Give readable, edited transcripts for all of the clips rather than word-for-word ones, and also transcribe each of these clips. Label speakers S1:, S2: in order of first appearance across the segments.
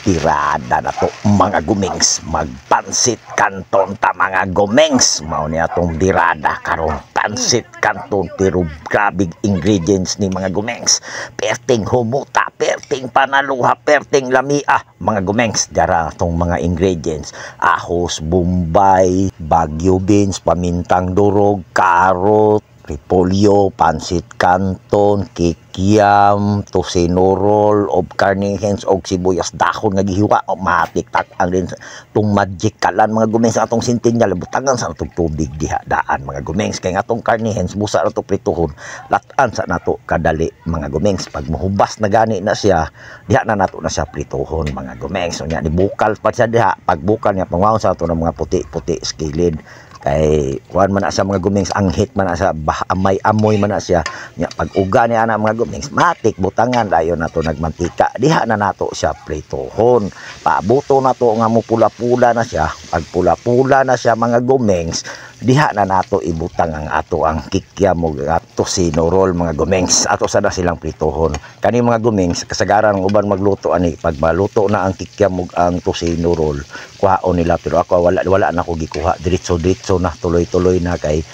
S1: tirada na to mga gumings, magpansit kanton ta mga gumengs. Mao ni atong dirada karon, pansit kanton, pero grabig ingredients ni mga gumengs. Perting humuta, perting panaluha, perting lamia mga gumengs. Dara atong mga ingredients: ahos, bombay, bagyo beans, pamintang durog, karot, repolyo, pansit canton, kikiam, tocino roll, of carnihens, og sibuyas dahon nga gihiwa. Matiktak ang din tong magic kalan mga gumengs atong sintinyal. Butangan sa atong tubig diha daan mga gumengs, kay atong carnihens busa ato prituhon, latan sa nato kadali mga gumengs. Pag mahubas na gani na siya, diha na nato na siya prituhon mga gumengs. So nya ni bukal pa siya diha. Pag bukal niya pangwaon sa ato ng mga puti-puti skilid, kay kuan man na siya mga gumengs, anghit man na siya, amay amoy man na siya. Nya pag uga ni ana mga gumengs, matik butangan dayon nato nagmantika, diha na nato siya pritohon. Paabuto nato nga mo pula-pula na siya. Pag pula-pula na siya mga gumengs, diha na nato ibutang ang ato ang kikiam mo tocino roll mga gumengs. Ato sada silang pritohon. Kani mga gumengs, kasagaran ng uban magluto ani, pag maluto na ang kikiam mo ang tocino roll, kuhaon nila. Pero ako wala na ko gikuha, diretso na, tuloy-tuloy na, kay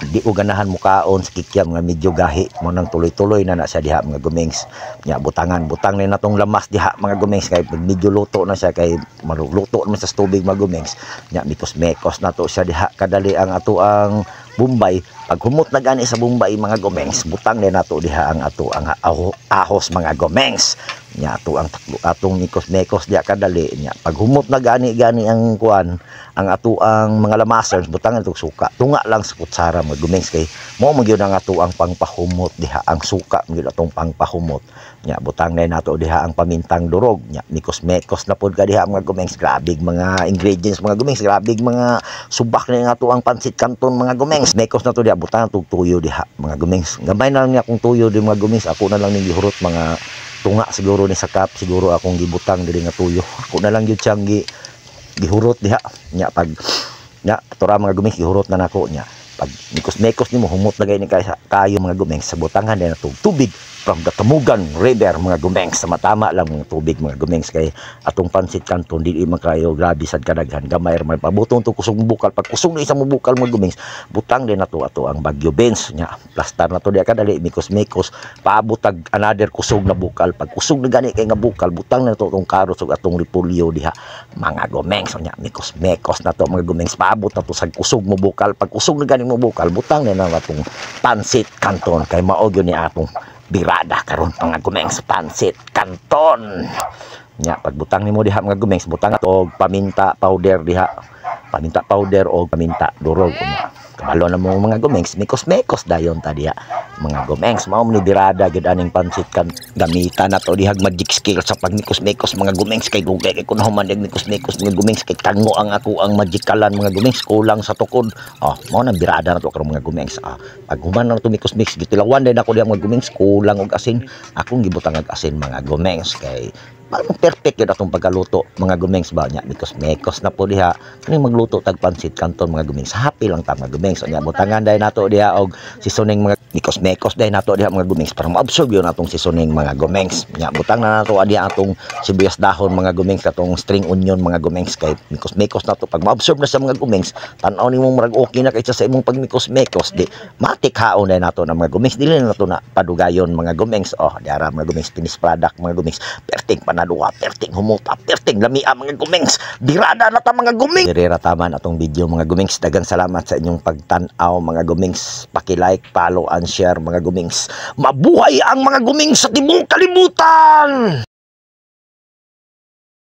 S1: di ko ganahan mukaon sa kikiam nga medyo gahi mo, nang tuloy-tuloy na siya diha mga gumengs. Nya butang ni natong lamas diha mga gumengs, kay pag medyo luto na siya, kay maluto naman sa tubig mga gumengs. Nya mikos-mekos na to siya diha kadali ang ato ang bombay. Pag humot na gani sa bombay mga gumengs, butang ni nato diha ang ato ang ahos mga gumengs. Nya ato ang atong mikos-mekos diha kadali. Nya pag humot na gani ang kuan, ang ato ang mga lamasers, butang itong suka. Tunga lang sa kutsara mga gumengs, kay mo magyud ang ato ang pangpahumot diha, ang suka magyud atong pangpahumot. Nya butang na nato diha ang pamintang durog. Nya mikos-mekos na pod ka diha mga gumengs. Grabig mga ingredients mga gumengs, grabig mga subak na ato ang pansit canton mga gumengs. Mekos na to diha, butang itong tuyo diha mga gumengs. Gamay na lang niya akong tuyo di mga gumengs. Ako na lang ning gihurot mga tunga siguro ni sakap, siguro akong gibutang diri nga tuyo. Ako na lang gyud siyang gihurot diha. Nya pag nya tura mga gumengs, gihurot na nako. Nya pag mikos-mekos nimo, humot na gayni kayo mga gumengs, sa butangan din natong tubig from the Tamugan River mga gumengs. Sa matama lang mga tubig mga gumengs, kay atong pansit canton dili man kayo grabe sad kadaghan, gamay man pabuton to kusog bukal. Pag kusog na isang bukal mga gumengs, butang din nato ato ang bagyo beans. Nya plastar na to diha kadali, mikos-mekos, paabot another kusog na bukal. Pag kusog na gani kay nga bukal, butang na to atong karot ug atong repolyo diha mga gumengs. Nya mikos-mekos na to mga gumengs, paabot na to sa kusog mo bukal. Pag kusog na gani mo bukal, butang na atong pansit canton, kay mao gyud ni atong birada karon mga gumengs, pansit canton. Nya pagbutang nimo diha mga gumengs, butang ato og paminta powder diha, paminta powder o paminta durog. Kabalo na mo mga gumengs, mikos-mekos dayon ta diha mga gumengs. Mao ni birada gyud aning pansit kan, gamitan nato dihag magic skill sa pagmikos-mekos mga gumengs. Kay dugay kay kun human dig mikos-mekos mga gumengs, kay tango ang ako ang magikalan mga gumengs, kulang sa tukod. Mao nang birada nato karon mga gumengs. Pag human na to mikos-mekos, gitilawan din ako diha mga gumengs, kulang og asin, akong gibutang og asin mga gumengs. Kay parang perfect yun atong pagkaluto mga gumengs ba. Nya mikos-mekos na po diha kani magluto tag pansit canton mga gumengs. Happy lang ta mga gumengs. Nya butangan dai nato diha og seasoning mga mikos-mekos dai nato diha mga gumengs para ma-absorb yun atong seasoning mga gumengs. Nya butang na nato diha atong sibuyas dahon mga gumengs, atong string onion mga gumengs, kay mikos-mekos nato. Pag ma-absorb na sa mga gumengs, tan-aw nimo murag okay na kaysa sa imong pag mikos-mekos. Di matik haon dai nato na mga gumengs, dili na nato na padugayon mga gumengs. Diara mga gumengs, finished product mga gumengs. Perting panaluha, perting humuta, perting lamia mga gumengs. Birada na ta mga gumengs. Dirira taman atong video mga gumengs. Daghang salamat sa inyong pagtan-aw mga gumengs. Paki-like, follow and share mga gumengs. Mabuhay ang mga gumengs sa tibong kalibutan.